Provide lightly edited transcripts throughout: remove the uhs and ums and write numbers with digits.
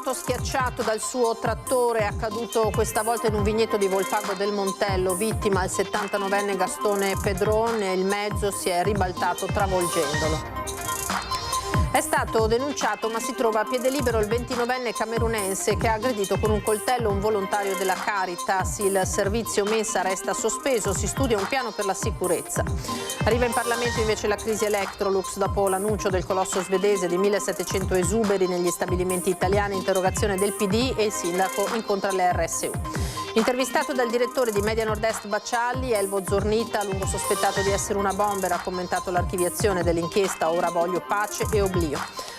morto schiacciato dal suo trattore, accaduto questa volta in un vigneto di Volpago del Montello, vittima il 79enne Gastone Pedron, e il mezzo si è ribaltato travolgendolo. È stato denunciato, ma si trova a piede libero il 29enne camerunense che ha aggredito con un coltello un volontario della Caritas. Il servizio mensa resta sospeso, si studia un piano per la sicurezza. Arriva in Parlamento invece la crisi Electrolux dopo l'annuncio del colosso svedese di 1700 esuberi negli stabilimenti italiani, interrogazione del PD e il sindaco incontra le RSU. Intervistato dal direttore di Media Nord-Est Baccialli, Elvo Zornita, a lungo sospettato di essere una bomber, ha commentato l'archiviazione dell'inchiesta Ora voglio pace e oblio.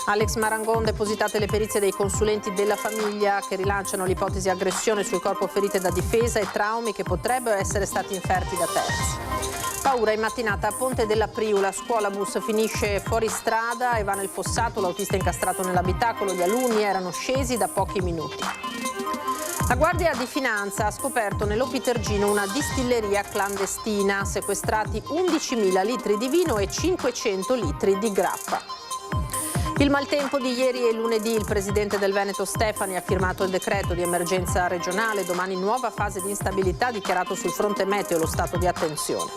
Alex Marangon, depositate le perizie dei consulenti della famiglia che rilanciano l'ipotesi aggressione sul corpo, ferite da difesa e traumi che potrebbero essere stati inferti da terzi. Paura in mattinata a Ponte della Priula, scuolabus finisce fuori strada e va nel fossato, l'autista incastrato nell'abitacolo, gli alunni erano scesi da pochi minuti. La Guardia di Finanza ha scoperto nell'Opitergino una distilleria clandestina, sequestrati 11.000 litri di vino e 500 litri di grappa. Il maltempo di ieri e lunedì, il presidente del Veneto Stefani ha firmato il decreto di emergenza regionale, domani nuova fase di instabilità, dichiarato sul fronte meteo lo stato di attenzione.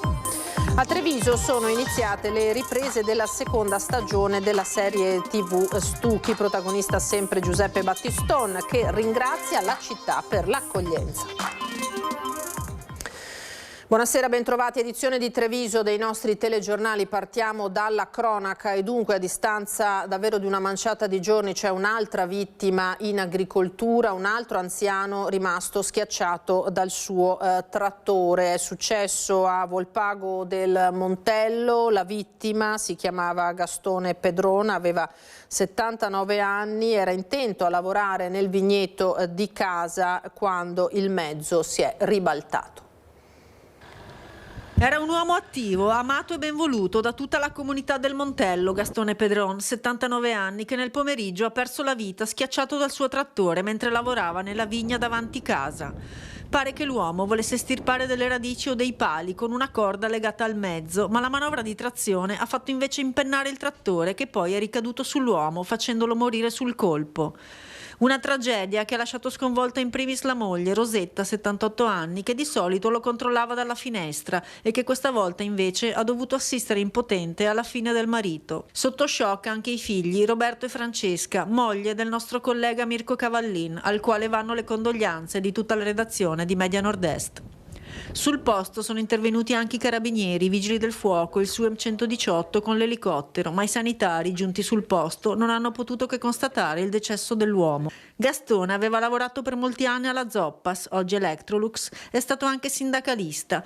A Treviso sono iniziate le riprese della seconda stagione della serie TV Stucchi, protagonista sempre Giuseppe Battiston, che ringrazia la città per l'accoglienza. Buonasera, bentrovati. Edizione di Treviso dei nostri telegiornali. Partiamo dalla cronaca e dunque a distanza davvero di una manciata di giorni c'è un'altra vittima in agricoltura, un altro anziano rimasto schiacciato dal suo trattore. È successo a Volpago del Montello, la vittima si chiamava Gastone Pedron, aveva 79 anni, era intento a lavorare nel vigneto di casa quando il mezzo si è ribaltato. Era un uomo attivo, amato e ben voluto da tutta la comunità del Montello, Gastone Pedron, 79 anni, che nel pomeriggio ha perso la vita schiacciato dal suo trattore mentre lavorava nella vigna davanti casa. Pare che l'uomo volesse estirpare delle radici o dei pali con una corda legata al mezzo, ma la manovra di trazione ha fatto invece impennare il trattore, che poi è ricaduto sull'uomo facendolo morire sul colpo. Una tragedia che ha lasciato sconvolta in primis la moglie, Rosetta, 78 anni, che di solito lo controllava dalla finestra e che questa volta invece ha dovuto assistere impotente alla fine del marito. Sotto shock anche i figli, Roberto e Francesca, moglie del nostro collega Mirko Cavallin, al quale vanno le condoglianze di tutta la redazione di Media Nord-Est. Sul posto sono intervenuti anche i carabinieri, i vigili del fuoco, il SUEM 118 con l'elicottero, ma i sanitari giunti sul posto non hanno potuto che constatare il decesso dell'uomo. Gastone aveva lavorato per molti anni alla Zoppas, oggi Electrolux, è stato anche sindacalista.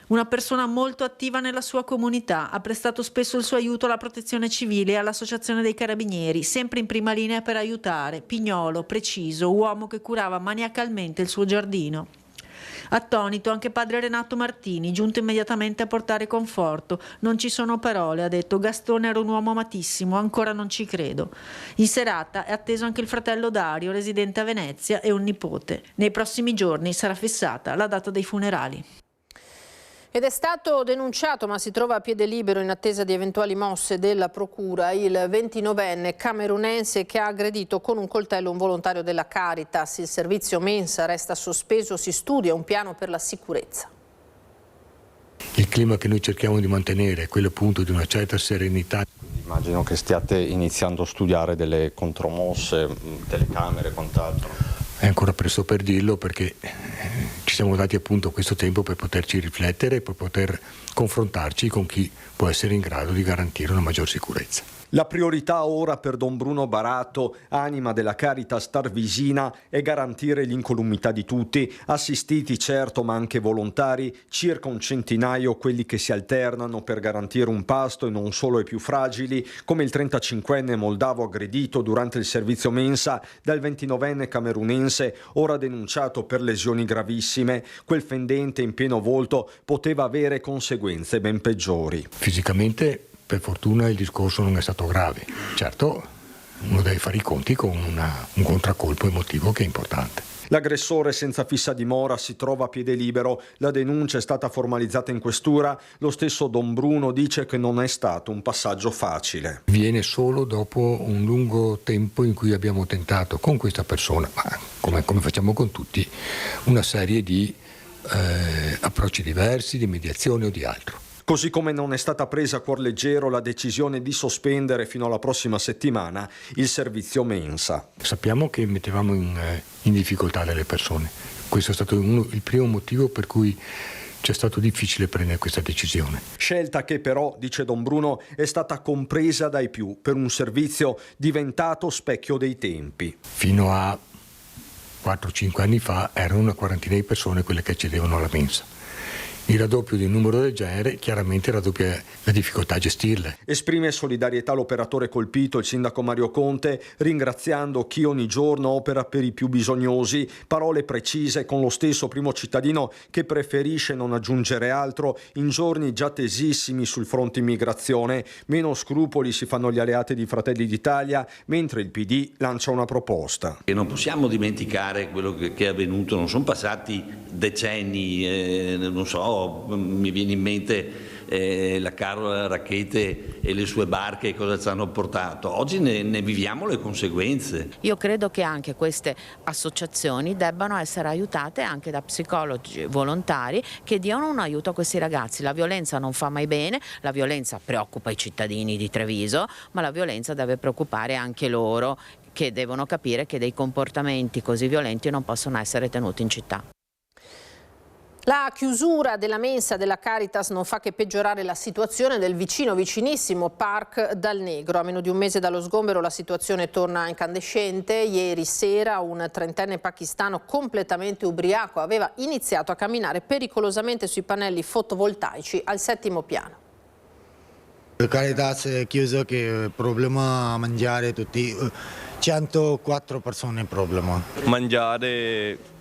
Una persona molto attiva nella sua comunità, ha prestato spesso il suo aiuto alla protezione civile e all'associazione dei carabinieri, sempre in prima linea per aiutare, pignolo, preciso, uomo che curava maniacalmente il suo giardino. Attonito anche padre Renato Martini, giunto immediatamente a portare conforto. Non ci sono parole, ha detto. Gastone era un uomo amatissimo, ancora non ci credo. In serata è atteso anche il fratello Dario, residente a Venezia, e un nipote. Nei prossimi giorni sarà fissata la data dei funerali. Ed è stato denunciato, ma si trova a piede libero in attesa di eventuali mosse della procura, il 29enne camerunense che ha aggredito con un coltello un volontario della Caritas. Il servizio mensa resta sospeso, si studia un piano per la sicurezza. Il clima che noi cerchiamo di mantenere è quello appunto di una certa serenità. Immagino che stiate iniziando a studiare delle contromosse, telecamere e quant'altro. È ancora presto per dirlo perché ci siamo dati appunto questo tempo per poterci riflettere e per poter confrontarci con chi può essere in grado di garantire una maggior sicurezza. La priorità ora per Don Bruno Barato, anima della Caritas Tarvisina, è garantire l'incolumità di tutti, assistiti certo ma anche volontari, circa un centinaio quelli che si alternano per garantire un pasto e non solo ai più fragili, come il 35enne moldavo aggredito durante il servizio mensa dal 29enne camerunense, ora denunciato per lesioni gravissime. Quel fendente in pieno volto poteva avere conseguenze ben peggiori. Fisicamente, per fortuna, il discorso non è stato grave. Certo, uno deve fare i conti con un contraccolpo emotivo che è importante. L'aggressore senza fissa dimora si trova a piede libero, la denuncia è stata formalizzata in questura, lo stesso Don Bruno dice che non è stato un passaggio facile. Viene solo dopo un lungo tempo in cui abbiamo tentato con questa persona, ma come facciamo con tutti, una serie di approcci diversi, di mediazione o di altro. Così come non è stata presa a cuor leggero la decisione di sospendere fino alla prossima settimana il servizio mensa. Sappiamo che mettevamo in difficoltà delle persone. Questo è stato il primo motivo per cui c'è stato difficile prendere questa decisione. Scelta che però, dice Don Bruno, è stata compresa dai più per un servizio diventato specchio dei tempi. Fino a 4-5 anni fa erano una quarantina di persone quelle che accedevano alla mensa. Il raddoppio di un numero del genere chiaramente raddoppia la difficoltà a gestirle. Esprime solidarietà all'operatore colpito il sindaco Mario Conte, ringraziando chi ogni giorno opera per i più bisognosi, parole precise con lo stesso primo cittadino che preferisce non aggiungere altro in giorni già tesissimi sul fronte immigrazione. Meno scrupoli si fanno gli alleati di Fratelli d'Italia, mentre il PD lancia una proposta. E non possiamo dimenticare quello che è avvenuto, non sono passati decenni, non so, mi viene in mente la Carola Rackete e le sue barche, cosa ci hanno portato. Oggi ne viviamo le conseguenze. Io credo che anche queste associazioni debbano essere aiutate anche da psicologi volontari che diano un aiuto a questi ragazzi. La violenza non fa mai bene, la violenza preoccupa i cittadini di Treviso, ma la violenza deve preoccupare anche loro, che devono capire che dei comportamenti così violenti non possono essere tenuti in città. La chiusura della mensa della Caritas non fa che peggiorare la situazione del vicinissimo Parc Dal Negro. A meno di un mese dallo sgombero la situazione torna incandescente. Ieri sera un 30enne pakistano completamente ubriaco aveva iniziato a camminare pericolosamente sui pannelli fotovoltaici al 7° piano. Caritas è chiuso, che problema mangiare tutti, 104 persone problema. Mangiare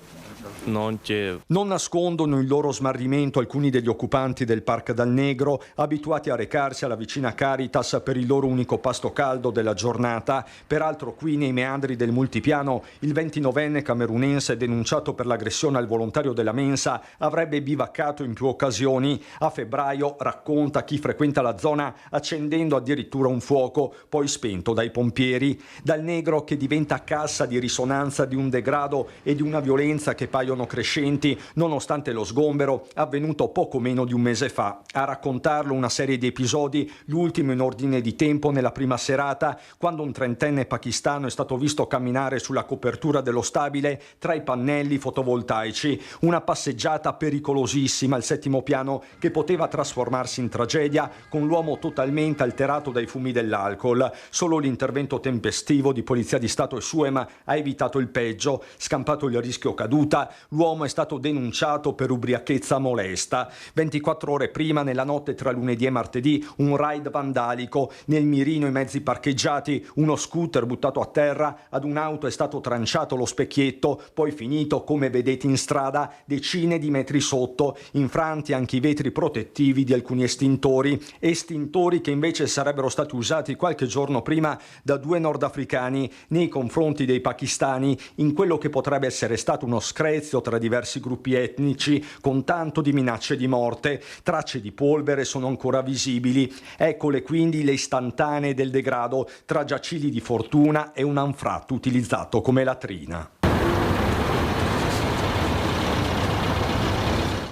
non c'è. Non nascondono il loro smarrimento alcuni degli occupanti del Parc Dal Negro, abituati a recarsi alla vicina Caritas per il loro unico pasto caldo della giornata. Peraltro qui nei meandri del multipiano il 29enne camerunense denunciato per l'aggressione al volontario della mensa avrebbe bivaccato in più occasioni. A febbraio, racconta chi frequenta la zona, accendendo addirittura un fuoco, poi spento dai pompieri. Dal Negro che diventa cassa di risonanza di un degrado e di una violenza che paiono crescenti, nonostante lo sgombero avvenuto poco meno di un mese fa. A raccontarlo una serie di episodi, l'ultimo in ordine di tempo nella prima serata, quando un 30enne pakistano è stato visto camminare sulla copertura dello stabile tra i pannelli fotovoltaici. Una passeggiata pericolosissima al 7° piano che poteva trasformarsi in tragedia, con l'uomo totalmente alterato dai fumi dell'alcol. Solo l'intervento tempestivo di Polizia di Stato e SUEM ha evitato il peggio. Scampato il rischio caduta, l'uomo è stato denunciato per ubriachezza molesta. 24 ore prima, nella notte tra lunedì e martedì, un raid vandalico. Nel mirino i mezzi parcheggiati, uno scooter buttato a terra, ad un'auto è stato tranciato lo specchietto, poi finito, come vedete in strada, decine di metri sotto, infranti anche i vetri protettivi di alcuni estintori che invece sarebbero stati usati qualche giorno prima da 2 nordafricani nei confronti dei pakistani, in quello che potrebbe essere stato uno screzio tra diversi gruppi etnici, con tanto di minacce di morte. Tracce di polvere sono ancora visibili. Eccole quindi le istantanee del degrado tra giaciglii di fortuna e un anfratto utilizzato come latrina.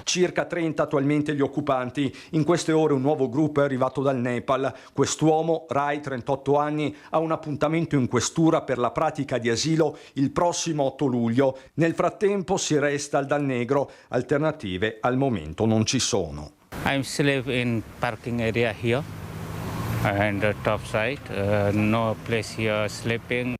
Circa 30 attualmente gli occupanti. In queste ore un nuovo gruppo è arrivato dal Nepal. Quest'uomo, Rai, 38 anni, ha un appuntamento in questura per la pratica di asilo il prossimo 8 luglio. Nel frattempo si resta al Dal Negro. Alternative al momento non ci sono. I'm still in parking area here and top side. No place here sleeping.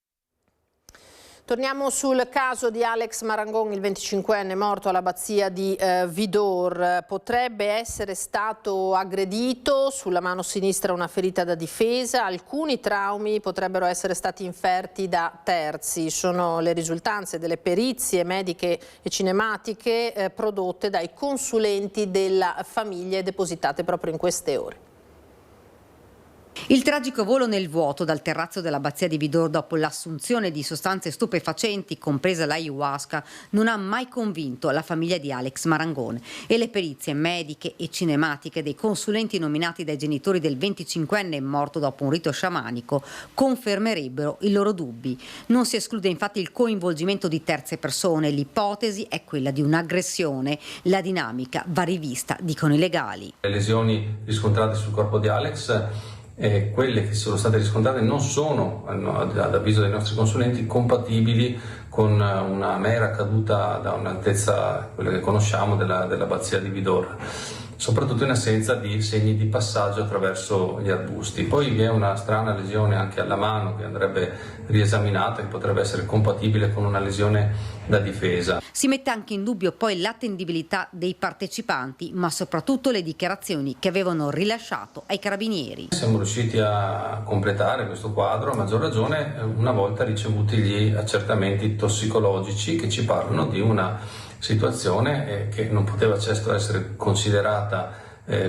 Torniamo sul caso di Alex Marangon, il 25enne morto all'abbazia di Vidor. Potrebbe essere stato aggredito, sulla mano sinistra una ferita da difesa, alcuni traumi potrebbero essere stati inferti da terzi. Sono le risultanze delle perizie mediche e cinematiche prodotte dai consulenti della famiglia e depositate proprio in queste ore. Il tragico volo nel vuoto dal terrazzo dell'abbazia di Vidor dopo l'assunzione di sostanze stupefacenti, compresa l'ayahuasca, non ha mai convinto la famiglia di Alex Marangoni e le perizie mediche e cinematiche dei consulenti nominati dai genitori del 25enne morto dopo un rito sciamanico confermerebbero i loro dubbi. Non si esclude infatti il coinvolgimento di terze persone, l'ipotesi è quella di un'aggressione, la dinamica va rivista, dicono i legali. Le lesioni riscontrate sul corpo di Alex quelle che sono state riscontrate non sono, ad avviso dei nostri consulenti, compatibili con una mera caduta da un'altezza, quella che conosciamo, dell'abbazia di Vidor, soprattutto in assenza di segni di passaggio attraverso gli arbusti. Poi vi è una strana lesione anche alla mano che andrebbe riesaminata, che potrebbe essere compatibile con una lesione da difesa. Si mette anche in dubbio poi l'attendibilità dei partecipanti, ma soprattutto le dichiarazioni che avevano rilasciato ai carabinieri. Siamo riusciti a completare questo quadro, a maggior ragione una volta ricevuti gli accertamenti tossicologici che ci parlano di una situazione che non poteva certo essere considerata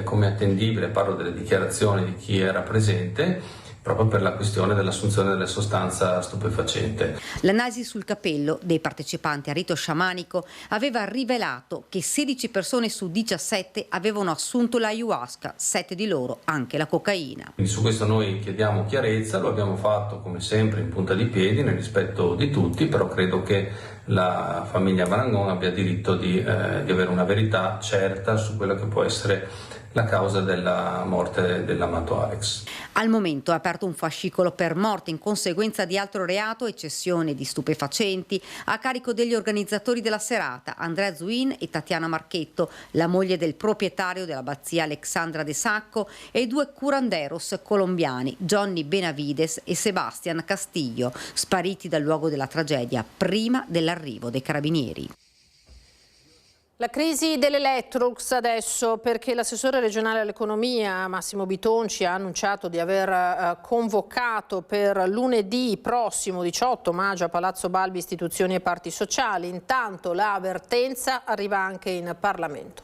come attendibile, parlo delle dichiarazioni di chi era presente, proprio per la questione dell'assunzione della sostanza stupefacente. L'analisi sul capello dei partecipanti al rito sciamanico aveva rivelato che 16 persone su 17 avevano assunto l'ayahuasca, 7 di loro anche la cocaina. Quindi su questo noi chiediamo chiarezza, lo abbiamo fatto come sempre in punta di piedi, nel rispetto di tutti, però credo che la famiglia Marangoni abbia diritto di avere una verità certa su quello che può essere la causa della morte dell'amato Alex. Al momento è aperto un fascicolo per morte in conseguenza di altro reato e cessione di stupefacenti a carico degli organizzatori della serata, Andrea Zuin e Tatiana Marchetto, la moglie del proprietario dell'abbazia Alexandra De Sacco, e i 2 curanderos colombiani, Johnny Benavides e Sebastian Castillo, spariti dal luogo della tragedia prima dell'arrivo dei carabinieri. La crisi dell'Electrolux adesso, perché l'assessore regionale all'economia Massimo Bitonci ha annunciato di aver convocato per lunedì prossimo 18 maggio a Palazzo Balbi istituzioni e parti sociali. Intanto l'avvertenza arriva anche in Parlamento.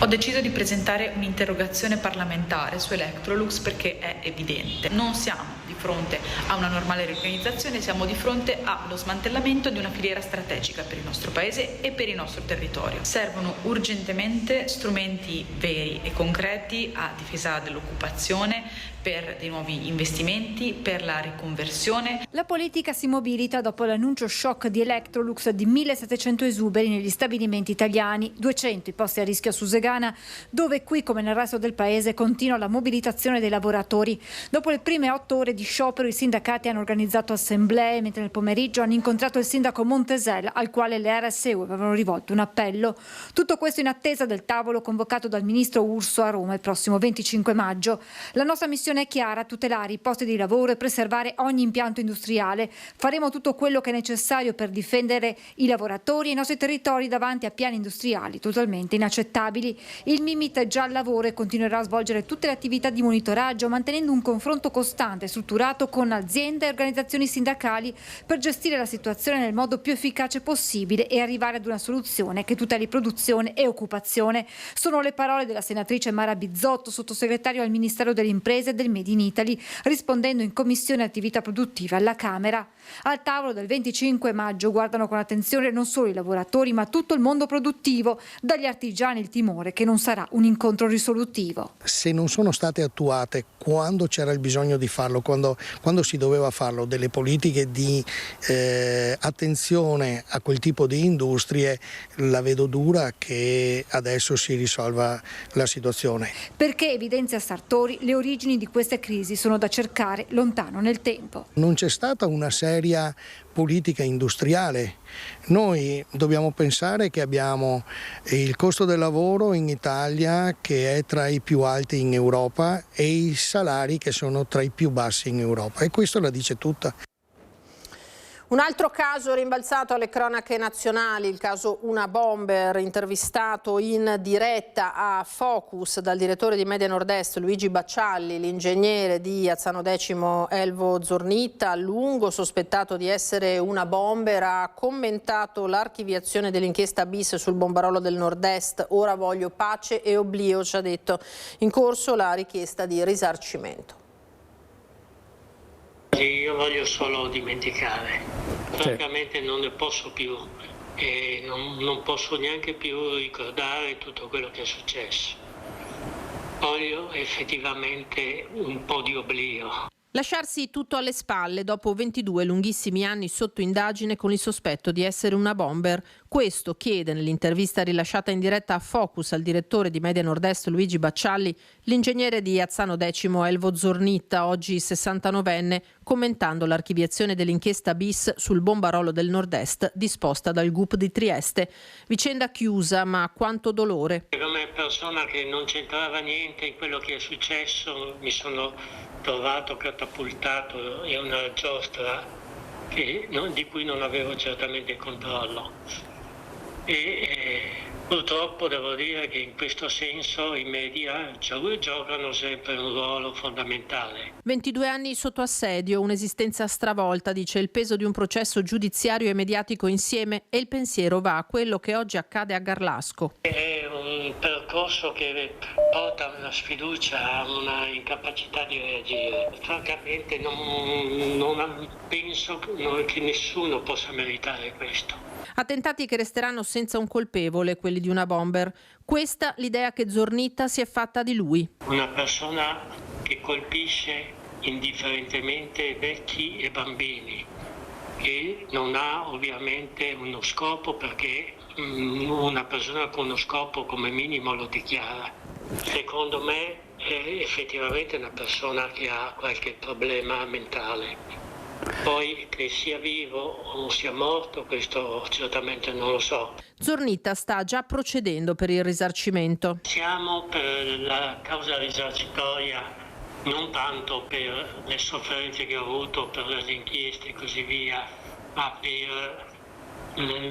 Ho deciso di presentare un'interrogazione parlamentare su Electrolux perché è evidente. Non siamo di fronte a una normale riorganizzazione, siamo di fronte allo smantellamento di una filiera strategica per il nostro Paese e per il nostro territorio. Servono urgentemente strumenti veri e concreti a difesa dell'occupazione, per dei nuovi investimenti, per la riconversione. La politica si mobilita dopo l'annuncio shock di Electrolux di 1.700 esuberi negli stabilimenti italiani, 200 i posti a rischio a Susegana, dove qui come nel resto del paese continua la mobilitazione dei lavoratori. Dopo le prime 8 ore di sciopero i sindacati hanno organizzato assemblee, mentre nel pomeriggio hanno incontrato il sindaco Montesel, al quale le RSU avevano rivolto un appello. Tutto questo in attesa del tavolo convocato dal ministro Urso a Roma il prossimo 25 maggio. La nostra missione è chiara: tutelare i posti di lavoro e preservare ogni impianto industriale. Faremo tutto quello che è necessario per difendere i lavoratori e i nostri territori davanti a piani industriali totalmente inaccettabili. Il Mimit già al lavoro e continuerà a svolgere tutte le attività di monitoraggio, mantenendo un confronto costante e strutturato con aziende e organizzazioni sindacali per gestire la situazione nel modo più efficace possibile e arrivare ad una soluzione che tuteli produzione e occupazione. Sono le parole della senatrice Mara Bizzotto, sottosegretario al Ministero delle Imprese e del Made in Italy, rispondendo in Commissione Attività Produttive alla Camera. Al tavolo del 25 maggio guardano con attenzione non solo i lavoratori ma tutto il mondo produttivo, dagli artigiani il timore che non sarà un incontro risolutivo. Se non sono state attuate quando c'era il bisogno di farlo, quando si doveva farlo, delle politiche di attenzione a quel tipo di industrie, la vedo dura che adesso si risolva la situazione. Perché, evidenzia Sartori, le origini di queste crisi sono da cercare lontano nel tempo. Non c'è stata una seria politica industriale. Noi dobbiamo pensare che abbiamo il costo del lavoro in Italia che è tra i più alti in Europa e i salari che sono tra i più bassi in Europa, e questo la dice tutta. Un altro caso rimbalzato alle cronache nazionali, il caso Una Bomber, intervistato in diretta a Focus dal direttore di Media Nord-Est Luigi Baccialli, l'ingegnere di Azzano X Elvo Zornitta, a lungo sospettato di essere una bomber, ha commentato l'archiviazione dell'inchiesta bis sul bombarolo del Nord-Est. Ora voglio pace e oblio, ci ha detto. In corso la richiesta di risarcimento. Io voglio solo dimenticare, francamente non ne posso più e non posso neanche più ricordare tutto quello che è successo. Voglio effettivamente un po' di oblio. Lasciarsi tutto alle spalle dopo 22 lunghissimi anni sotto indagine con il sospetto di essere una bomber. Questo chiede nell'intervista rilasciata in diretta a Focus al direttore di Media Nord-Est Luigi Baccialli l'ingegnere di Azzano X Elvo Zornitta, oggi 69enne, commentando l'archiviazione dell'inchiesta bis sul bombarolo del Nord-Est disposta dal GUP di Trieste. Vicenda chiusa, ma quanto dolore. Come persona che non c'entrava niente in quello che è successo, mi sono trovato catapultato in una giostra di cui non avevo certamente controllo. E purtroppo devo dire che in questo senso i media giocano sempre un ruolo fondamentale. 22 anni sotto assedio, un'esistenza stravolta, dice, il peso di un processo giudiziario e mediatico insieme, e il pensiero va a quello che oggi accade a Garlasco. È un percorso che porta una sfiducia, a una incapacità di reagire. Francamente non penso che nessuno possa meritare questo. Attentati che resteranno senza un colpevole, quelli di una bomber. Questa l'idea che Zornitta si è fatta di lui. Una persona che colpisce indifferentemente vecchi e bambini, che non ha ovviamente uno scopo, perché una persona con uno scopo come minimo lo dichiara. Secondo me è effettivamente una persona che ha qualche problema mentale. Poi che sia vivo o sia morto, questo certamente non lo so. Zornitta sta già procedendo per il risarcimento. Siamo per la causa risarcitoria, non tanto per le sofferenze che ho avuto, per le inchieste e così via, ma per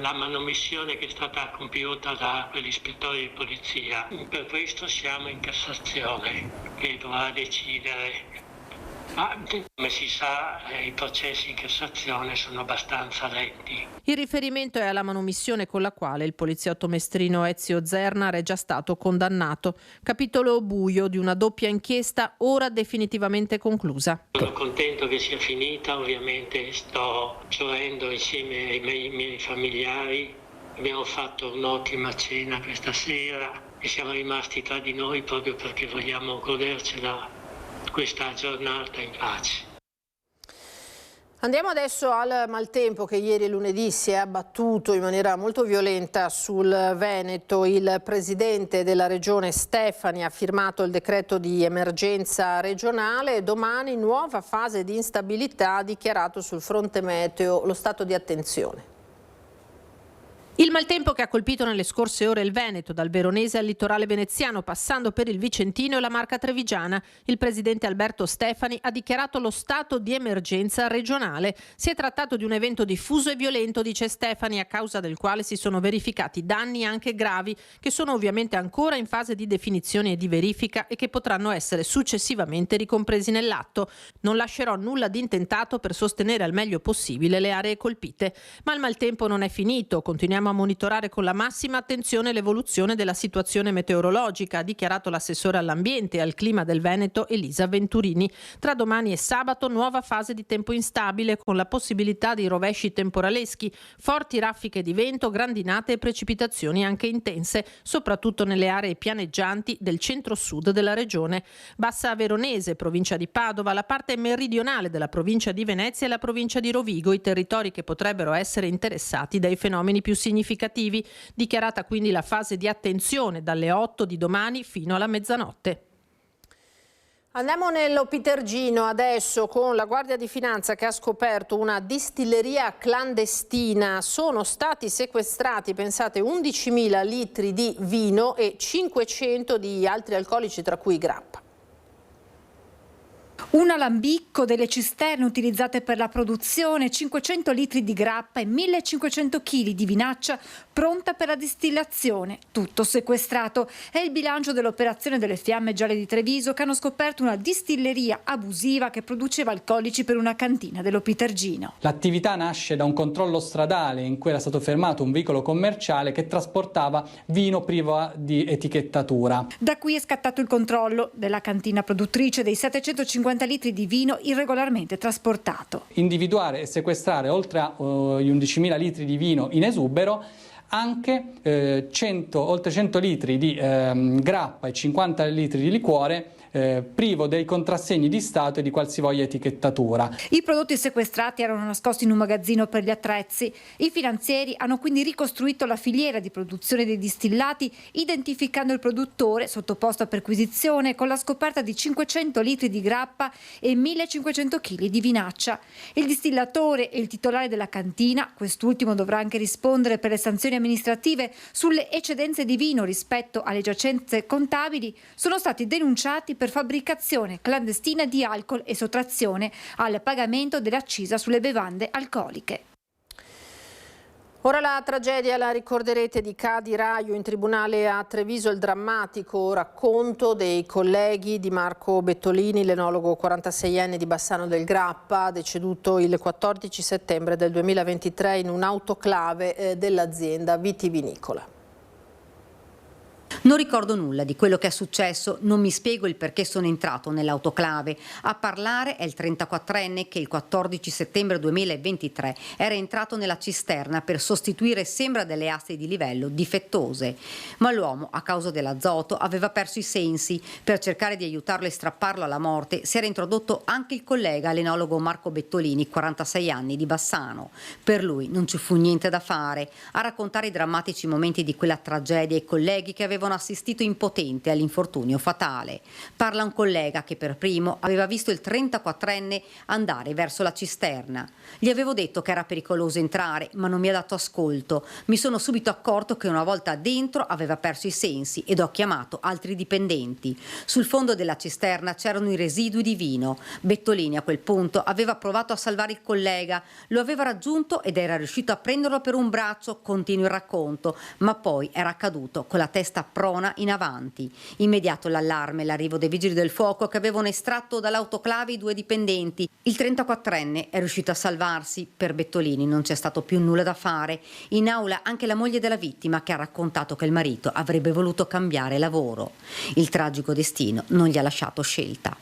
la manomissione che è stata compiuta da quell'ispettore di polizia. Per questo siamo in Cassazione, che dovrà decidere. Ma come si sa, i processi in Cassazione sono abbastanza lenti. Il riferimento è alla manomissione con la quale il poliziotto mestrino Ezio Zernar è già stato condannato. Capitolo buio di una doppia inchiesta ora definitivamente conclusa. Sono contento che sia finita, ovviamente sto gioendo insieme ai miei familiari. Abbiamo fatto un'ottima cena questa sera e siamo rimasti tra di noi proprio perché vogliamo godercela questa giornata in pace. Andiamo adesso al maltempo che ieri lunedì si è abbattuto in maniera molto violenta sul Veneto. Il presidente della regione Stefani ha firmato il decreto di emergenza regionale. Domani nuova fase di instabilità, ha dichiarato sul fronte meteo lo stato di attenzione. Il maltempo che ha colpito nelle scorse ore il Veneto, dal Veronese al litorale veneziano, passando per il Vicentino e la Marca Trevigiana. Il presidente Alberto Stefani ha dichiarato lo stato di emergenza regionale. Si è trattato di un evento diffuso e violento, dice Stefani, a causa del quale si sono verificati danni anche gravi, che sono ovviamente ancora in fase di definizione e di verifica e che potranno essere successivamente ricompresi nell'atto. Non lascerò nulla di intentato per sostenere al meglio possibile le aree colpite. Ma il maltempo non è finito, continuiamo a monitorare con la massima attenzione l'evoluzione della situazione meteorologica, ha dichiarato l'assessore all'ambiente e al clima del Veneto Elisa Venturini. Tra domani e sabato nuova fase di tempo instabile, con la possibilità di rovesci temporaleschi, forti raffiche di vento, grandinate e precipitazioni anche intense, soprattutto nelle aree pianeggianti del centro-sud della regione. Bassa Veronese, provincia di Padova, la parte meridionale della provincia di Venezia e la provincia di Rovigo, i territori che potrebbero essere interessati dai fenomeni più significativi. Dichiarata quindi la fase di attenzione dalle 8 di domani fino alla mezzanotte. Andiamo nello Pitergino adesso con la Guardia di Finanza che ha scoperto una distilleria clandestina. Sono stati sequestrati, pensate, 11.000 litri di vino e 500 di altri alcolici, tra cui grappa. Un alambicco, delle cisterne utilizzate per la produzione, 500 litri di grappa e 1500 kg di vinaccia pronta per la distillazione. Tutto sequestrato. È il bilancio dell'operazione delle Fiamme Gialle di Treviso, che hanno scoperto una distilleria abusiva che produceva alcolici per una cantina dello Pitergino. L'attività nasce da un controllo stradale in cui era stato fermato un veicolo commerciale che trasportava vino privo di etichettatura. Da qui è scattato il controllo della cantina produttrice dei 750 litri di vino irregolarmente trasportato. Individuare e sequestrare oltre a 11.000 litri di vino in esubero anche oltre 100 litri di grappa e 50 litri di liquore privo dei contrassegni di Stato e di qualsivoglia etichettatura. I prodotti sequestrati erano nascosti in un magazzino per gli attrezzi. I finanzieri hanno quindi ricostruito la filiera di produzione dei distillati, identificando il produttore sottoposto a perquisizione con la scoperta di 500 litri di grappa e 1500 kg di vinaccia. Il distillatore e il titolare della cantina, quest'ultimo dovrà anche rispondere per le sanzioni amministrative sulle eccedenze di vino rispetto alle giacenze contabili, sono stati denunciati per fabbricazione clandestina di alcol e sottrazione al pagamento dell'accisa sulle bevande alcoliche. Ora la tragedia la ricorderete di Cadi Raio in tribunale a Treviso, il drammatico racconto dei colleghi di Marco Bettolini, l'enologo 46enne di Bassano del Grappa, deceduto il 14 settembre del 2023 in un'autoclave dell'azienda vitivinicola. Non ricordo nulla di quello che è successo, non mi spiego il perché sono entrato nell'autoclave. A parlare è il 34enne che il 14 settembre 2023 era entrato nella cisterna per sostituire, sembra, delle aste di livello difettose. Ma l'uomo, a causa dell'azoto, aveva perso i sensi. Per cercare di aiutarlo e strapparlo alla morte si era introdotto anche il collega, l'enologo Marco Bettolini, 46 anni, di Bassano. Per lui non ci fu niente da fare. A raccontare i drammatici momenti di quella tragedia i colleghi che avevano assistito impotente all'infortunio fatale. Parla un collega che per primo aveva visto il 34enne andare verso la cisterna. Gli avevo detto che era pericoloso entrare, ma non mi ha dato ascolto. Mi sono subito accorto che una volta dentro aveva perso i sensi ed ho chiamato altri dipendenti. Sul fondo della cisterna c'erano i residui di vino. Bettolini a quel punto aveva provato a salvare il collega, lo aveva raggiunto ed era riuscito a prenderlo per un braccio, continua il racconto, ma poi era caduto con la testa prona in avanti. Immediato l'allarme, l'arrivo dei vigili del fuoco che avevano estratto dall'autoclave i 2 dipendenti. Il 34enne è riuscito a salvarsi. Per Bettolini non c'è stato più nulla da fare. In aula anche la moglie della vittima che ha raccontato che il marito avrebbe voluto cambiare lavoro. Il tragico destino non gli ha lasciato scelta.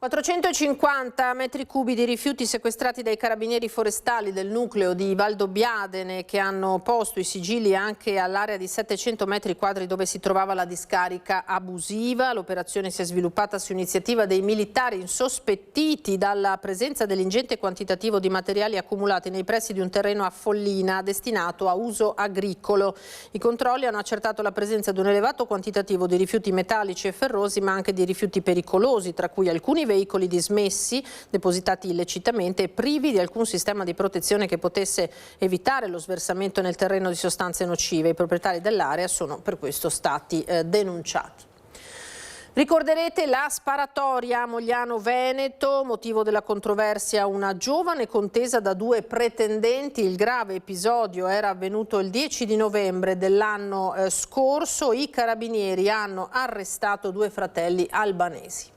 450 metri cubi di rifiuti sequestrati dai carabinieri forestali del nucleo di Valdobbiadene, che hanno posto i sigilli anche all'area di 700 metri quadri dove si trovava la discarica abusiva. L'operazione si è sviluppata su iniziativa dei militari insospettiti dalla presenza dell'ingente quantitativo di materiali accumulati nei pressi di un terreno a Follina destinato a uso agricolo. I controlli hanno accertato la presenza di un elevato quantitativo di rifiuti metallici e ferrosi, ma anche di rifiuti pericolosi, tra cui alcuni veicoli dismessi, depositati illecitamente e privi di alcun sistema di protezione che potesse evitare lo sversamento nel terreno di sostanze nocive. I proprietari dell'area sono per questo stati denunciati. Ricorderete la sparatoria a Mogliano Veneto, motivo della controversia una giovane contesa da 2 pretendenti. Il grave episodio era avvenuto il 10 di novembre dell'anno scorso. I carabinieri hanno arrestato 2 fratelli albanesi.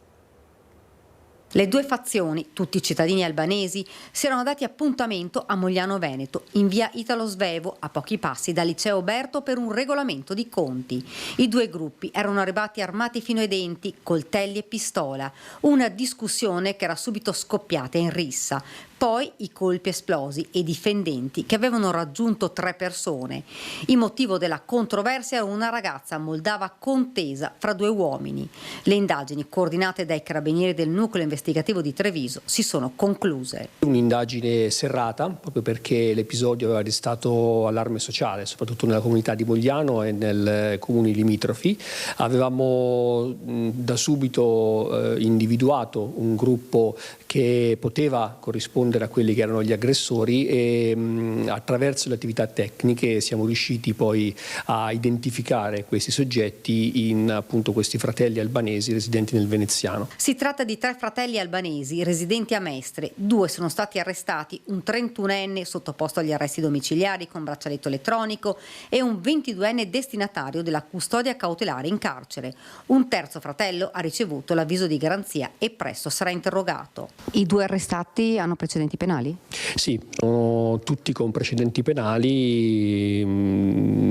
Le 2 fazioni, tutti cittadini albanesi, si erano dati appuntamento a Mogliano Veneto, in via Italo Svevo, a pochi passi dal liceo Oberto, per un regolamento di conti. I 2 gruppi erano arrivati armati fino ai denti, coltelli e pistola. Una discussione che era subito scoppiata in rissa. Poi i colpi esplosi e i difendenti che avevano raggiunto 3 persone. Il motivo della controversia era una ragazza moldava contesa fra 2 uomini. Le indagini, coordinate dai carabinieri del nucleo investigativo di Treviso, si sono concluse. Un'indagine serrata, proprio perché l'episodio aveva destato allarme sociale, soprattutto nella comunità di Mogliano e nei comuni limitrofi. Avevamo da subito individuato un gruppo che poteva corrispondere rispondere a quelli che erano gli aggressori e attraverso le attività tecniche siamo riusciti poi a identificare questi soggetti in appunto questi fratelli albanesi residenti nel Veneziano. Si tratta di 3 fratelli albanesi residenti a Mestre. 2 sono stati arrestati, un 31enne sottoposto agli arresti domiciliari con braccialetto elettronico e un 22enne destinatario della custodia cautelare in carcere. Un terzo fratello ha ricevuto l'avviso di garanzia e presto sarà interrogato. I 2 arrestati hanno precedenti penali? Sì, sono tutti con precedenti penali,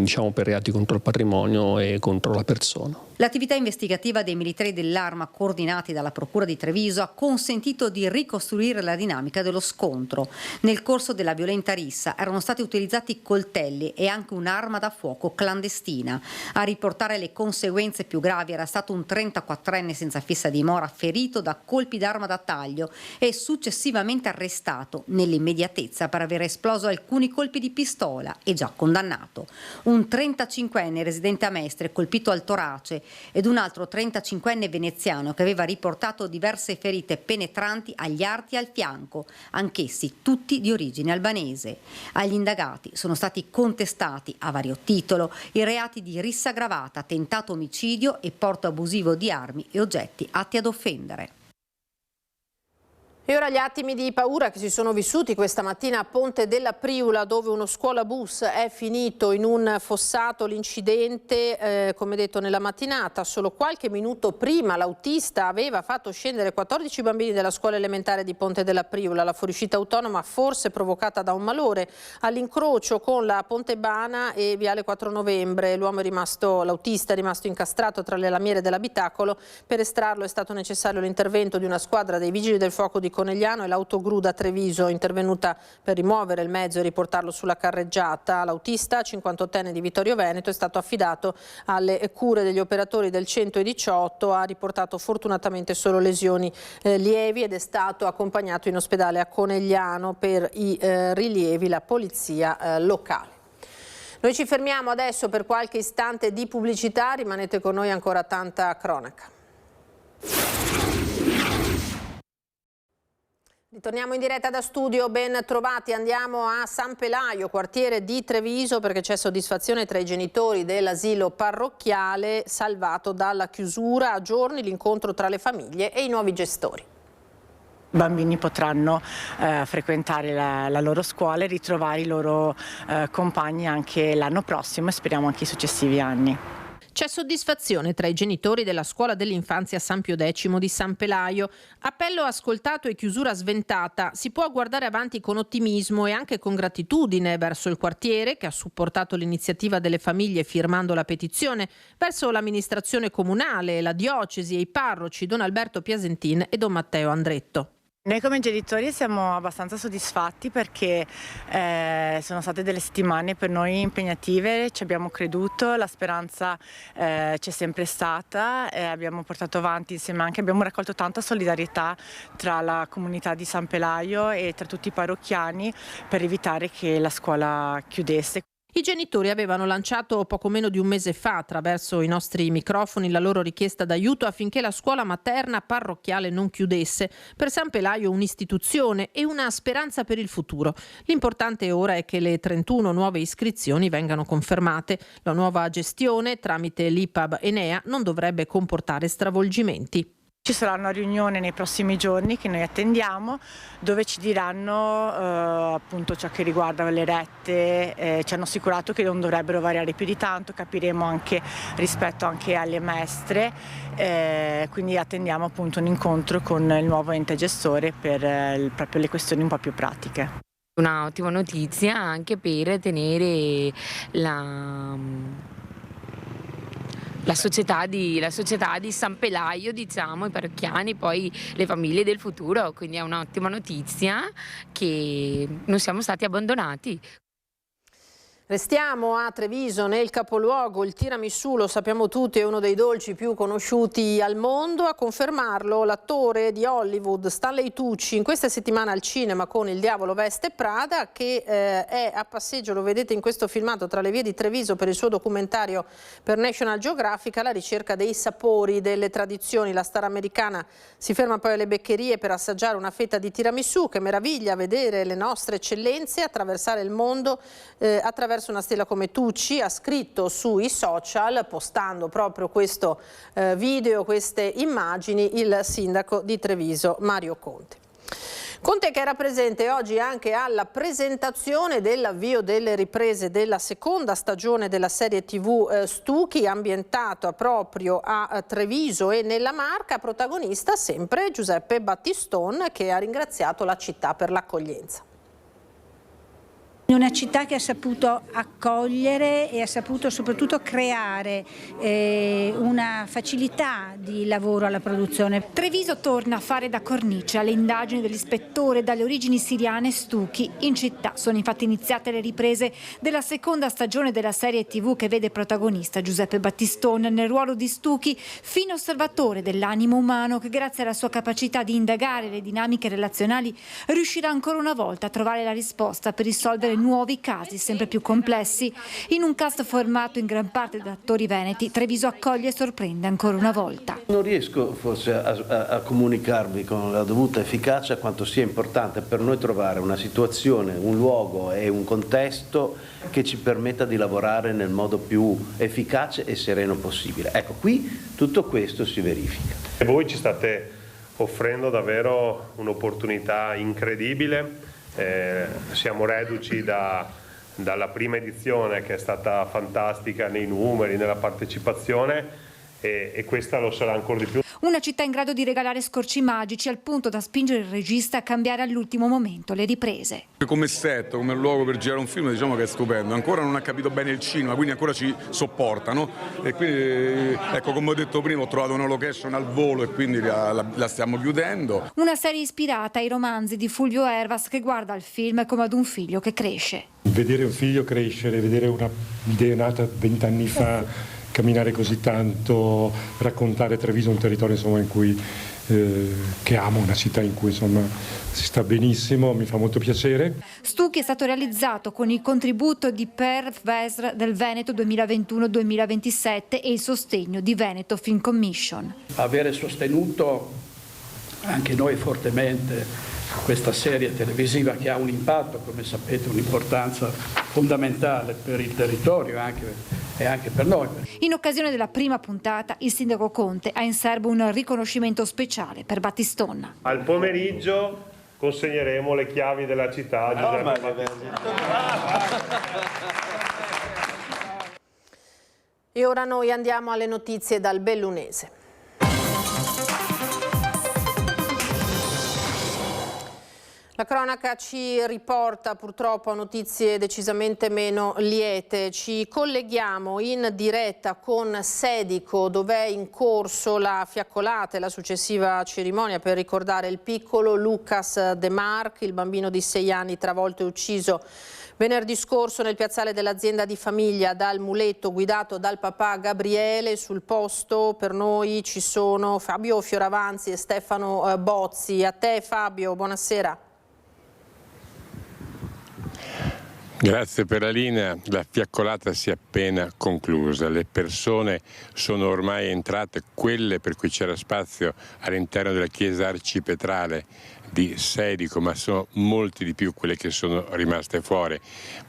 diciamo per reati contro il patrimonio e contro la persona. L'attività investigativa dei militari dell'Arma, coordinati dalla Procura di Treviso, ha consentito di ricostruire la dinamica dello scontro. Nel corso della violenta rissa erano stati utilizzati coltelli e anche un'arma da fuoco clandestina. A riportare le conseguenze più gravi era stato un 34enne senza fissa dimora ferito da colpi d'arma da taglio e successivamente arrestato nell'immediatezza per aver esploso alcuni colpi di pistola e già condannato. Un 35enne residente a Mestre colpito al torace ed un altro 35enne veneziano che aveva riportato diverse ferite penetranti agli arti e al fianco, anch'essi tutti di origine albanese. Agli indagati sono stati contestati a vario titolo i reati di rissa aggravata, tentato omicidio e porto abusivo di armi e oggetti atti ad offendere. E ora gli attimi di paura che si sono vissuti questa mattina a Ponte della Priula, dove uno scuolabus è finito in un fossato. L'incidente, come detto nella mattinata, solo qualche minuto prima l'autista aveva fatto scendere 14 bambini della scuola elementare di Ponte della Priula. La fuoriuscita autonoma, forse provocata da un malore, all'incrocio con la Pontebana e Viale 4 Novembre. L'autista è rimasto incastrato tra le lamiere dell'abitacolo. Per estrarlo è stato necessario l'intervento di una squadra dei Vigili del Fuoco di Conegliano e l'autogru da Treviso, intervenuta per rimuovere il mezzo e riportarlo sulla carreggiata. L'autista, 58enne di Vittorio Veneto, è stato affidato alle cure degli operatori del 118, ha riportato fortunatamente solo lesioni lievi ed è stato accompagnato in ospedale a Conegliano. Per i rilievi la polizia locale. Noi ci fermiamo adesso per qualche istante di pubblicità, rimanete con noi, ancora tanta cronaca. Ritorniamo in diretta da studio, ben trovati. Andiamo a San Pelaio, quartiere di Treviso, perché c'è soddisfazione tra i genitori dell'asilo parrocchiale salvato dalla chiusura. A giorni l'incontro tra le famiglie e i nuovi gestori. I bambini potranno frequentare la loro scuola e ritrovare i loro compagni anche l'anno prossimo e speriamo anche i successivi anni. C'è soddisfazione tra i genitori della scuola dell'infanzia San Pio X di San Pelaio. Appello ascoltato e chiusura sventata. Si può guardare avanti con ottimismo e anche con gratitudine verso il quartiere, che ha supportato l'iniziativa delle famiglie firmando la petizione, verso l'amministrazione comunale, la diocesi e i parroci Don Alberto Piasentin e Don Matteo Andretto. Noi come genitori siamo abbastanza soddisfatti perché sono state delle settimane per noi impegnative, ci abbiamo creduto, la speranza c'è sempre stata, abbiamo portato avanti insieme anche, abbiamo raccolto tanta solidarietà tra la comunità di San Pelaio e tra tutti i parrocchiani per evitare che la scuola chiudesse. I genitori avevano lanciato poco meno di un mese fa attraverso i nostri microfoni la loro richiesta d'aiuto affinché la scuola materna parrocchiale non chiudesse. Per San Pelaio un'istituzione e una speranza per il futuro. L'importante ora è che le 31 nuove iscrizioni vengano confermate. La nuova gestione tramite l'IPAB Enea non dovrebbe comportare stravolgimenti. Ci sarà una riunione nei prossimi giorni che noi attendiamo, dove ci diranno appunto ciò che riguarda le rette, ci hanno assicurato che non dovrebbero variare più di tanto, capiremo anche rispetto anche alle maestre, quindi attendiamo appunto un incontro con il nuovo ente gestore per proprio le questioni un po' più pratiche. Una ottima notizia anche per tenere la società di San Pelaio, diciamo, i parrocchiani, poi le famiglie del futuro, quindi è un'ottima notizia che non siamo stati abbandonati. Restiamo a Treviso, nel capoluogo. Il tiramisù, lo sappiamo tutti, è uno dei dolci più conosciuti al mondo. A confermarlo l'attore di Hollywood Stanley Tucci, in questa settimana al cinema con Il diavolo veste Prada, che è a passeggio, lo vedete in questo filmato, tra le vie di Treviso per il suo documentario per National Geographic, alla ricerca dei sapori, delle tradizioni. La star americana si ferma poi alle beccherie per assaggiare una fetta di tiramisù. Che meraviglia vedere le nostre eccellenze attraversare il mondo attraverso una stella come Tucci, ha scritto sui social, postando proprio questo video, queste immagini, il sindaco di Treviso Mario Conte. Conte che era presente oggi anche alla presentazione dell'avvio delle riprese della seconda stagione della serie TV Stucchi, ambientato proprio a Treviso e nella Marca, protagonista sempre Giuseppe Battistone, che ha ringraziato la città per l'accoglienza. Una città che ha saputo accogliere e ha saputo soprattutto creare una facilità di lavoro alla produzione. Treviso torna a fare da cornice alle indagini dell'ispettore dalle origini siriane Stucchi. In città sono infatti iniziate le riprese della seconda stagione della serie TV che vede protagonista Giuseppe Battistone nel ruolo di Stucchi, fine osservatore dell'animo umano che grazie alla sua capacità di indagare le dinamiche relazionali riuscirà ancora una volta a trovare la risposta per risolvere nuovi casi sempre più complessi. In un cast formato in gran parte da attori veneti, Treviso accoglie e sorprende ancora una volta. Non riesco forse a comunicarvi con la dovuta efficacia quanto sia importante per noi trovare una situazione, un luogo e un contesto che ci permetta di lavorare nel modo più efficace e sereno possibile. Ecco, qui tutto questo si verifica. E voi ci state offrendo davvero un'opportunità incredibile. Siamo reduci dalla prima edizione, che è stata fantastica nei numeri, nella partecipazione, e questa lo sarà ancora di più. Una città in grado di regalare scorci magici al punto da spingere il regista a cambiare all'ultimo momento le riprese. Come set, come luogo per girare un film, diciamo che è stupendo. Ancora non ha capito bene il cinema, quindi ancora ci sopportano. E quindi, ecco, come ho detto prima, ho trovato una location al volo e quindi la stiamo chiudendo. Una serie ispirata ai romanzi di Fulvio Hervas, che guarda il film come ad un figlio che cresce. Vedere un figlio crescere, vedere un'idea nata 20 anni fa, camminare così tanto, raccontare Treviso, un territorio insomma in cui che amo, una città in cui insomma si sta benissimo, mi fa molto piacere. Stucchi è stato realizzato con il contributo di Per Vesr del Veneto 2021-2027 e il sostegno di Veneto Film Commission. Avere sostenuto anche noi fortemente questa serie televisiva che ha un impatto, come sapete, un'importanza fondamentale per il territorio e anche per noi. In occasione della prima puntata, il sindaco Conte ha in serbo un riconoscimento speciale per Battistone. Al pomeriggio consegneremo le chiavi della città a Giuseppe Battistone. E ora noi andiamo alle notizie dal Bellunese. La cronaca ci riporta purtroppo a notizie decisamente meno liete. Ci colleghiamo in diretta con Sedico, dove è in corso la fiaccolata e la successiva cerimonia per ricordare il piccolo Lucas De Marc, il bambino di 6 anni travolto e ucciso venerdì scorso nel piazzale dell'azienda di famiglia dal muletto guidato dal papà Gabriele. Sul posto per noi ci sono Fabio Fioravanzi e Stefano Bozzi. A te Fabio, buonasera. Grazie per la linea, la fiaccolata si è appena conclusa, le persone sono ormai entrate, quelle per cui c'era spazio all'interno della chiesa arcipetrale di Sedico, ma sono molti di più quelle che sono rimaste fuori.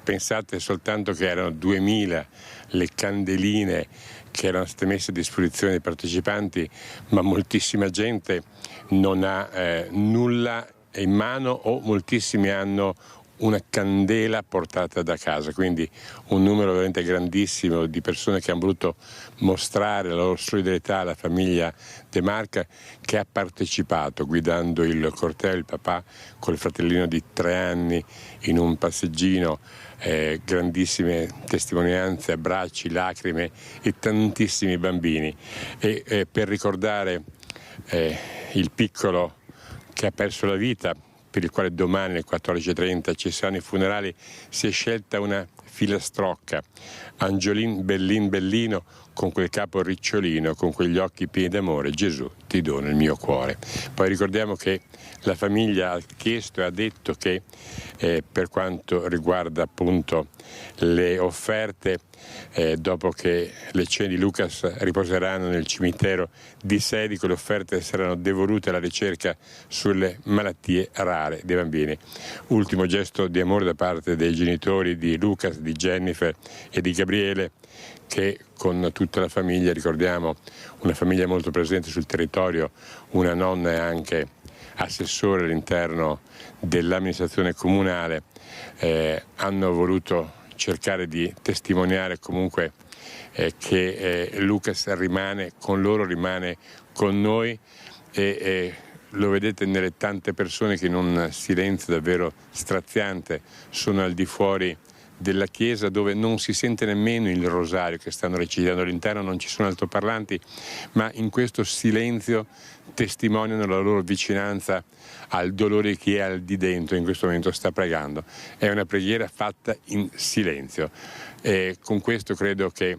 Pensate soltanto che erano 2000 le candeline che erano state messe a disposizione dei partecipanti, ma moltissima gente non ha nulla in mano o moltissimi hanno una candela portata da casa, quindi un numero veramente grandissimo di persone che hanno voluto mostrare la loro solidarietà alla famiglia De Marc, che ha partecipato guidando il corteo, il papà col fratellino di 3 anni in un passeggino, grandissime testimonianze, abbracci, lacrime e tantissimi bambini. E per ricordare il piccolo che ha perso la vita, per il quale domani alle 14:30 ci saranno i funerali, si è scelta una Filastrocca, Angiolin Bellin Bellino, con quel capo ricciolino, con quegli occhi pieni d'amore, Gesù ti dono il mio cuore. Poi ricordiamo che la famiglia ha chiesto e ha detto che per quanto riguarda appunto le offerte, dopo che le cene di Lucas riposeranno nel cimitero di Sedico, le offerte saranno devolute alla ricerca sulle malattie rare dei bambini. Ultimo gesto di amore da parte dei genitori di Lucas, di Jennifer e di Gabriele, che con tutta la famiglia, ricordiamo una famiglia molto presente sul territorio, una nonna è anche assessore all'interno dell'amministrazione comunale, hanno voluto cercare di testimoniare comunque che Lucas rimane con loro, rimane con noi e lo vedete nelle tante persone che in un silenzio davvero straziante sono al di fuori della chiesa, dove non si sente nemmeno il rosario che stanno recitando all'interno, non ci sono altoparlanti, ma in questo silenzio testimoniano la loro vicinanza al dolore di chi è al di dentro, in questo momento sta pregando. È una preghiera fatta in silenzio e con questo credo che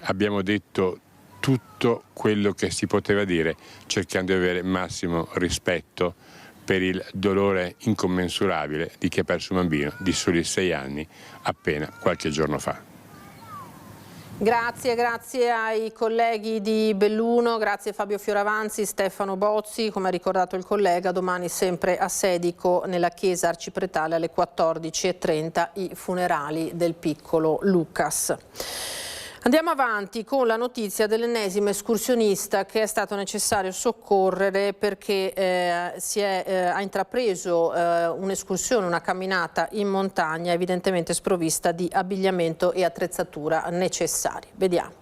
abbiamo detto tutto quello che si poteva dire, cercando di avere massimo rispetto per il dolore incommensurabile di chi ha perso un bambino di soli 6 anni appena qualche giorno fa. Grazie ai colleghi di Belluno, grazie Fabio Fioravanzi, Stefano Bozzi. Come ha ricordato il collega, domani sempre a Sedico nella chiesa arcipretale alle 14:30 i funerali del piccolo Lucas. Andiamo avanti con la notizia dell'ennesimo escursionista che è stato necessario soccorrere perché ha intrapreso un'escursione, una camminata in montagna evidentemente sprovvista di abbigliamento e attrezzatura necessarie. Vediamo.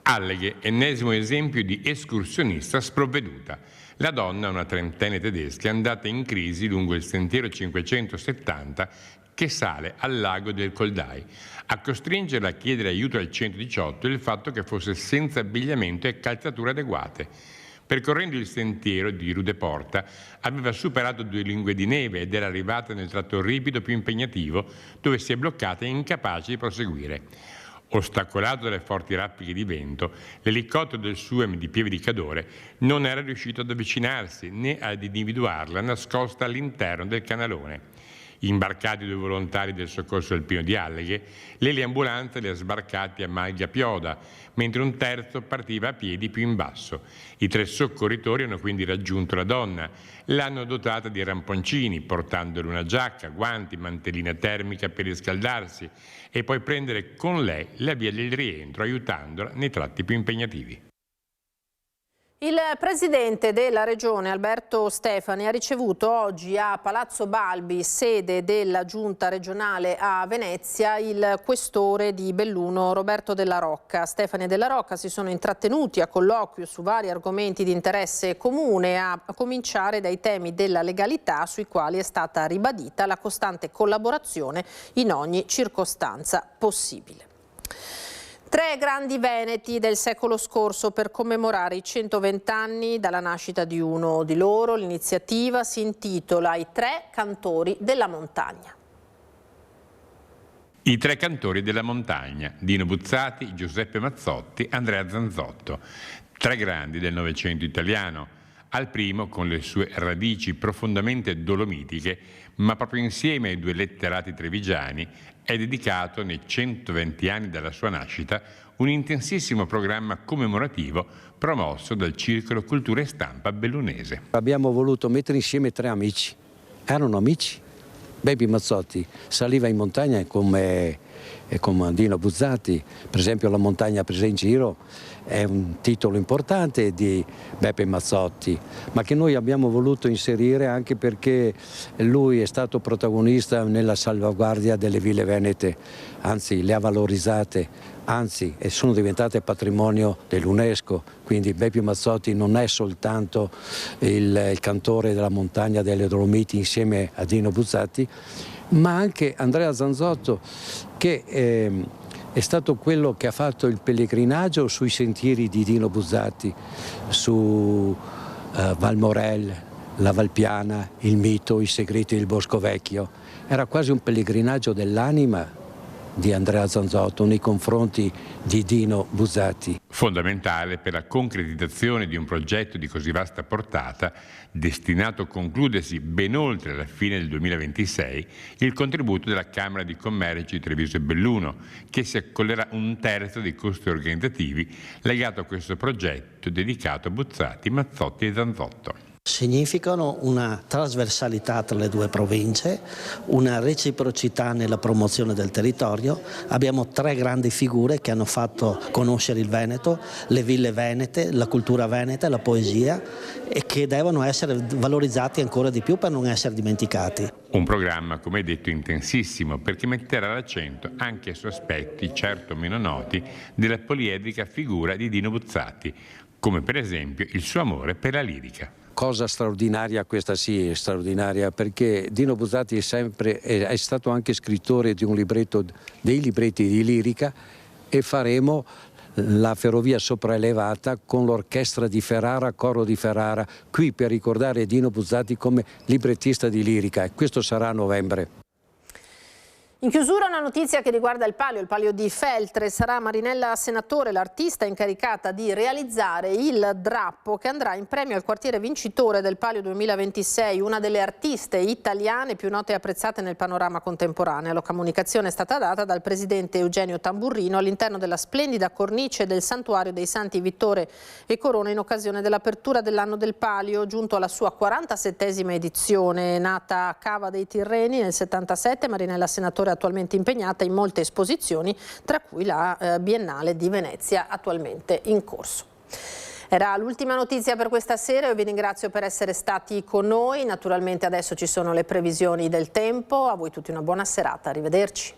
Alleghe, ennesimo esempio di escursionista sprovveduta. La donna, una trentenne tedesca, è andata in crisi lungo il sentiero 570 che sale al lago del Coldai. A costringerla a chiedere aiuto al 118 il fatto che fosse senza abbigliamento e calzature adeguate. Percorrendo il sentiero di Rudeporta aveva superato 2 lingue di neve ed era arrivata nel tratto ripido più impegnativo, dove si è bloccata e incapace di proseguire. Ostacolato dalle forti raffiche di vento, l'elicottero del SUEM di Pieve di Cadore non era riuscito ad avvicinarsi né ad individuarla nascosta all'interno del canalone. Imbarcati 2 volontari del soccorso alpino di Alleghe, l'eliambulanza li ha sbarcati a Maglia Pioda, mentre un terzo partiva a piedi più in basso. I 3 soccorritori hanno quindi raggiunto la donna, l'hanno dotata di ramponcini, portandole una giacca, guanti, mantellina termica per riscaldarsi e poi prendere con lei la via del rientro, aiutandola nei tratti più impegnativi. Il presidente della regione Alberto Stefani ha ricevuto oggi a Palazzo Balbi, sede della giunta regionale a Venezia, il questore di Belluno Roberto Della Rocca. Stefani e Della Rocca si sono intrattenuti a colloquio su vari argomenti di interesse comune, a cominciare dai temi della legalità, sui quali è stata ribadita la costante collaborazione in ogni circostanza possibile. 3 grandi veneti del secolo scorso per commemorare i 120 anni dalla nascita di uno di loro. L'iniziativa si intitola I 3 cantori della montagna. I 3 cantori della montagna, Dino Buzzati, Giuseppe Mazzotti, Andrea Zanzotto, 3 grandi del Novecento italiano. Al primo, con le sue radici profondamente dolomitiche, ma proprio insieme ai 2 letterati trevigiani, è dedicato nei 120 anni dalla sua nascita un intensissimo programma commemorativo promosso dal Circolo Cultura e Stampa bellunese. Abbiamo voluto mettere insieme 3 amici, erano amici. Baby Mazzotti saliva in montagna come Dino Buzzati, per esempio La montagna presa in giro è un titolo importante di Beppe Mazzotti, ma che noi abbiamo voluto inserire anche perché lui è stato protagonista nella salvaguardia delle ville venete, anzi le ha valorizzate, anzi sono diventate patrimonio dell'UNESCO, quindi Beppe Mazzotti non è soltanto il cantore della montagna delle Dolomiti insieme a Dino Buzzati, ma anche Andrea Zanzotto, che è stato quello che ha fatto il pellegrinaggio sui sentieri di Dino Buzzati, su Val Morel, la Valpiana, il Mito, i segreti del Bosco Vecchio. era quasi un pellegrinaggio dell'anima di Andrea Zanzotto nei confronti di Dino Buzzati. Fondamentale per la concretizzazione di un progetto di così vasta portata, destinato a concludersi ben oltre la fine del 2026, il contributo della Camera di Commercio di Treviso e Belluno, che si accollerà un terzo dei costi organizzativi legato a questo progetto dedicato a Buzzati, Mazzotti e Zanzotto. Significano una trasversalità tra le due province, una reciprocità nella promozione del territorio. Abbiamo 3 grandi figure che hanno fatto conoscere il Veneto, le ville venete, la cultura veneta, la poesia, e che devono essere valorizzati ancora di più per non essere dimenticati. Un programma, come detto, intensissimo, perché metterà l'accento anche su aspetti certo meno noti della poliedrica figura di Dino Buzzati, come per esempio il suo amore per la lirica. Cosa straordinaria, questa sì è straordinaria, perché Dino Buzzati è stato anche scrittore di un libretto, dei libretti di lirica, e faremo la ferrovia sopraelevata con l'orchestra di Ferrara, coro di Ferrara, qui per ricordare Dino Buzzati come librettista di lirica, e questo sarà a novembre. In chiusura una notizia che riguarda il palio di Feltre. Sarà Marinella Senatore l'artista incaricata di realizzare il drappo che andrà in premio al quartiere vincitore del Palio 2026, una delle artiste italiane più note e apprezzate nel panorama contemporaneo. La comunicazione è stata data dal presidente Eugenio Tamburrino all'interno della splendida cornice del Santuario dei Santi Vittore e Corona in occasione dell'apertura dell'anno del Palio, giunto alla sua 47esima edizione. Nata a Cava dei Tirreni nel 77, Marinella Senatore attualmente impegnata in molte esposizioni, tra cui la Biennale di Venezia attualmente in corso. Era l'ultima notizia per questa sera, io vi ringrazio per essere stati con noi, naturalmente adesso ci sono le previsioni del tempo, a voi tutti una buona serata, arrivederci.